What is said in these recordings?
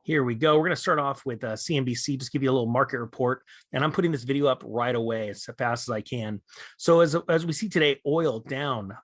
Here we go. We're going to start off with CNBC, just give you a little market report. And I'm putting this video up right away as fast as I can. So as we see today, oil down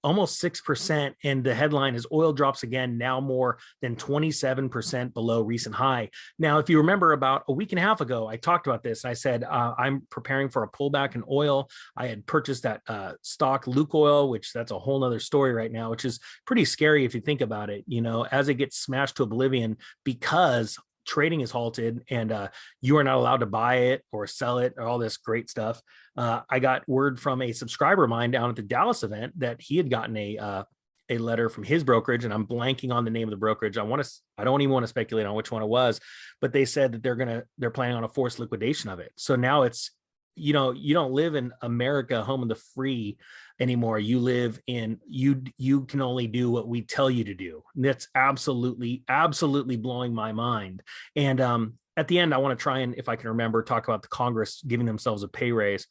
almost 6%. And the headline is oil drops again, now more than 27% below recent high. Now, if you remember about a week and a half ago, I talked about this. I said, I'm preparing for a pullback in oil. I had purchased that stock Lukoil, which that's a whole nother story right now, which is pretty scary if you think about it, you know, as it gets smashed to oblivion because trading is halted and you are not allowed to buy it or sell it or all this great stuff. I got word from a subscriber of mine down at the Dallas event that he had gotten a letter from his brokerage, and I'm blanking on the name of the brokerage. I don't even want to speculate on which one it was, but they said that they're planning on a forced liquidation of it. So now it's, you know, you don't live in America, home of the free anymore. You live in, you can only do what we tell you to do. And that's absolutely blowing my mind. And at the end, I want to try and, if I can remember, talk about the Congress giving themselves a pay raise.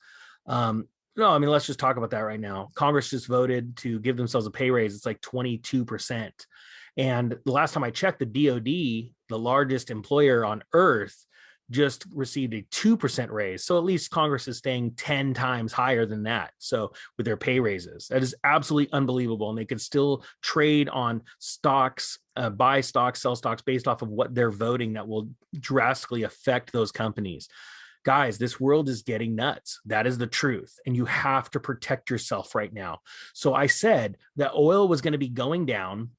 No, I mean, let's just talk about that right now. Congress just voted to give themselves a pay raise. It's like 22%. And the last time I checked, the DoD, the largest employer on earth, just received a 2% raise. So at least Congress is staying 10 times higher than that. So with their pay raises, that is absolutely unbelievable. And they could still trade on stocks, buy stocks, sell stocks based off of what they're voting that will drastically affect those companies. Guys, this world is getting nuts. That is the truth. And you have to protect yourself right now. So I said that oil was going to be going down.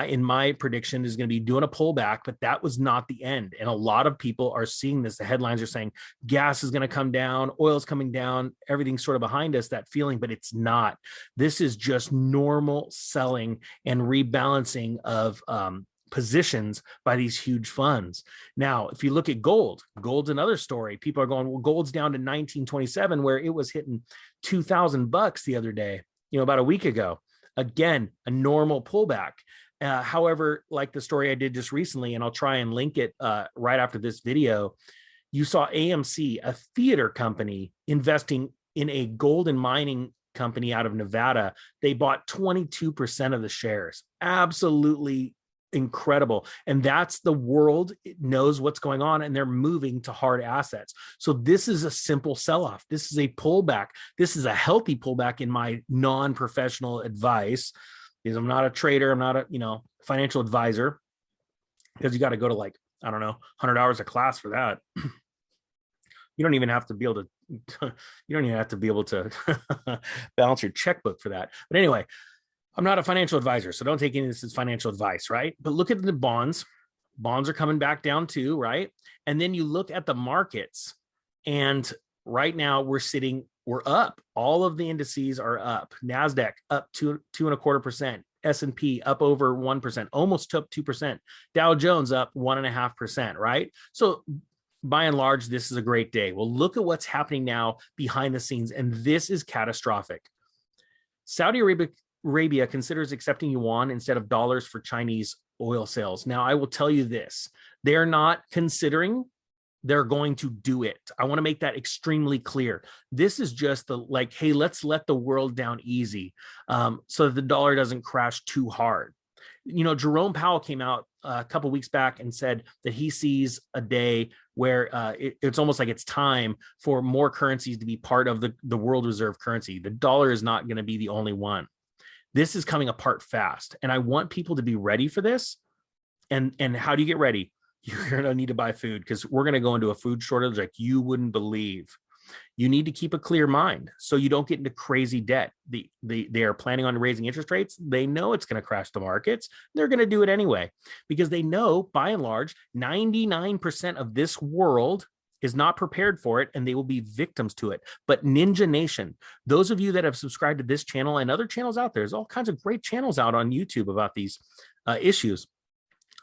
In my prediction is going to be doing a pullback, but that was not the end. And a lot of people are seeing this. The headlines are saying gas is going to come down, oil's coming down, everything's sort of behind us, that feeling, but it's not. This is just normal selling and rebalancing of positions by these huge funds. Now, if you look at gold's another story. People are going, well, gold's down to 1927, where it was hitting $2,000 the other day, you know, about a week ago. Again, a normal pullback. However, like the story I did just recently, and I'll try and link it right after this video, you saw AMC, a theater company, investing in a gold and mining company out of Nevada. They bought 22% of the shares. Absolutely incredible. And that's the world. It knows what's going on, and they're moving to hard assets. So this is a simple sell-off. This is a pullback. This is a healthy pullback in my non-professional advice, because I'm not a trader. I'm not a, financial advisor, because you got to go to, like, I don't know, 100 hours of class for that. You don't even have to be able to balance your checkbook for that. But anyway, I'm not a financial advisor, so don't take any of this as financial advice, right? But look at the bonds. Bonds are coming back down too, right? And then you look at the markets, and right now we're up. All of the indices are up. NASDAQ up 2.25%. S&P up over 1%, almost up 2%. Dow Jones up 1.5%, right? So by and large, this is a great day. Well, look at what's happening now behind the scenes, and this is catastrophic. Saudi Arabia considers accepting yuan instead of dollars for Chinese oil sales. Now, I will tell you this, they're not considering, they're going to do it. I want to make that extremely clear. This is just hey, let's let the world down easy so that the dollar doesn't crash too hard. You know, Jerome Powell came out a couple of weeks back and said that he sees a day where it's almost like it's time for more currencies to be part of the world reserve currency. The dollar is not going to be the only one. This is coming apart fast, and I want people to be ready for this. And how do you get ready? You're going to need to buy food, because we're going to go into a food shortage like you wouldn't believe. You need to keep a clear mind so you don't get into crazy debt. They are planning on raising interest rates. They know it's going to crash the markets. They're going to do it anyway, because they know, by and large, 99% of this world is not prepared for it, and they will be victims to it. But Ninja Nation, those of you that have subscribed to this channel and other channels out there's all kinds of great channels out on YouTube about these issues.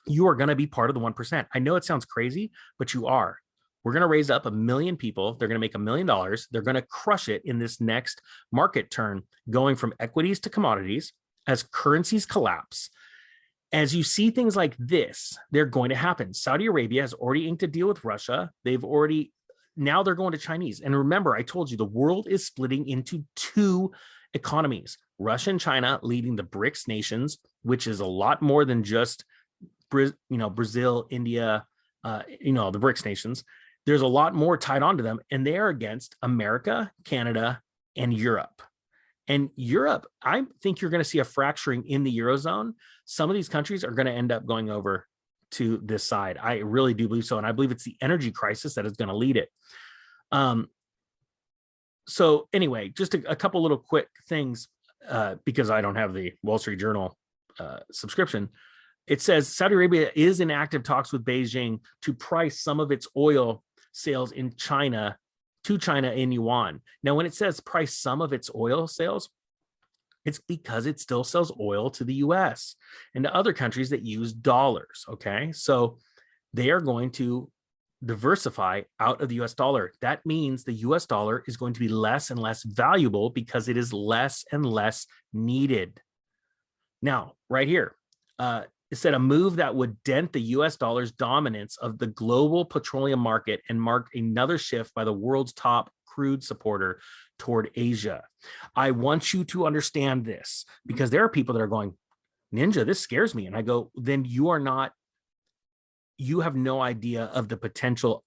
You are going to be part of the 1%. I know it sounds crazy, but you are. We're going to raise up 1 million people. They're going to make $1 million. They're going to crush it in this next market turn, going from equities to commodities as currencies collapse. As you see things like this, they're going to happen. Saudi Arabia has already inked a deal with Russia. Now they're going to Chinese. And remember, I told you the world is splitting into two economies, Russia and China leading the BRICS nations, which is a lot more than just Brazil, India, the BRICS nations. There's a lot more tied onto them, and they are against America, Canada, and Europe. And Europe, I think you're going to see a fracturing in the Eurozone. Some of these countries are going to end up going over to this side. I really do believe so. And I believe it's the energy crisis that is going to lead it. So anyway, just a couple little quick things, because I don't have the Wall Street Journal subscription. It says Saudi Arabia is in active talks with Beijing to price some of its oil sales in China to China in yuan. Now, when it says price some of its oil sales, it's because it still sells oil to the US and to other countries that use dollars. Okay. So they are going to diversify out of the US dollar. That means the US dollar is going to be less and less valuable because it is less and less needed. Now, right here, it said a move that would dent the US dollar's dominance of the global petroleum market and mark another shift by the world's top crude supporter toward Asia. I want you to understand this, because there are people that are going, Ninja, this scares me. And I go, then you have no idea of the potential.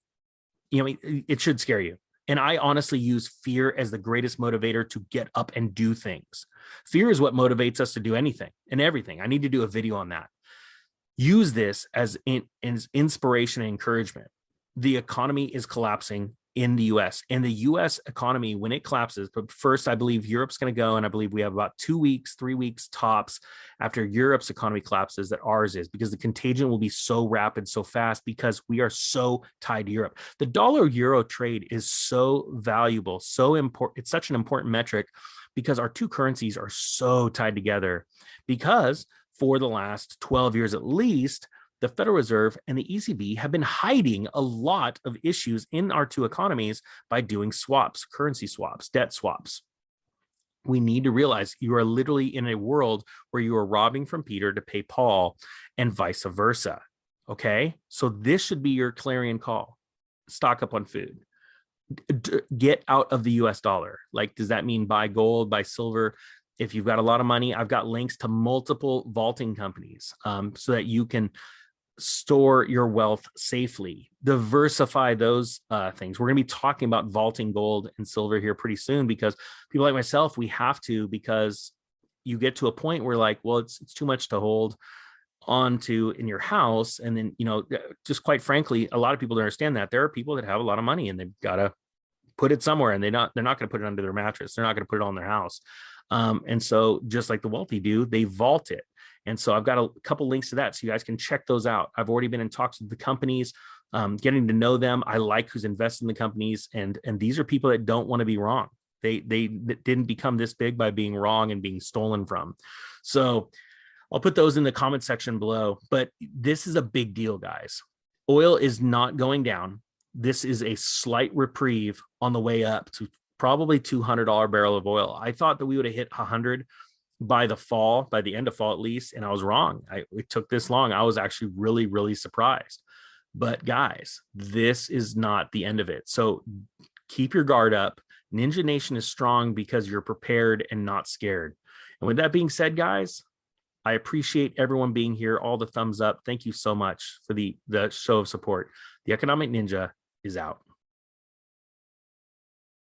It should scare you. And I honestly use fear as the greatest motivator to get up and do things. Fear is what motivates us to do anything and everything. I need to do a video on that. Use this as inspiration and encouragement. The economy is collapsing in the US, and the US economy, when it collapses, but first, I believe Europe's going to go, and I believe we have about 2 weeks, 3 weeks tops after Europe's economy collapses that ours is, because the contagion will be so rapid, so fast, because we are so tied to Europe. The dollar euro trade is so valuable, so important. It's such an important metric because our two currencies are so tied together, because for the last 12 years at least, the Federal Reserve and the ECB have been hiding a lot of issues in our two economies by doing swaps, currency swaps, debt swaps. We need to realize you are literally in a world where you are robbing from Peter to pay Paul and vice versa. Okay, so this should be your clarion call. Stock up on food. Get out of the US dollar. Like, does that mean buy gold, buy silver? If you've got a lot of money, I've got links to multiple vaulting companies so that you can store your wealth safely. Diversify those things. We're going to be talking about vaulting gold and silver here pretty soon, because people like myself, we have to, because you get to a point where like, well, it's too much to hold on to in your house. And then, just quite frankly, a lot of people don't understand that there are people that have a lot of money and they've got to put it somewhere, and they're not going to put it under their mattress. They're not going to put it on their house. And so just like the wealthy do, they vault it. And so I've got a couple links to that, so you guys can check those out. I've already been in talks with the companies, getting to know them. I like who's invested in the companies, and these are people that don't want to be wrong. They didn't become this big by being wrong and being stolen from. So I'll put those in the comment section below. But this is a big deal, guys. Oil is not going down. This is a slight reprieve on the way up to probably $200 barrel of oil. I thought that we would have hit 100 by the end of fall at least, and I was wrong. It took this long. I was actually really, really surprised. But guys, this is not the end of it. So keep your guard up. Ninja Nation is strong because you're prepared and not scared. And with that being said, guys, I appreciate everyone being here. All the thumbs up. Thank you so much for the show of support. The Economic Ninja is out.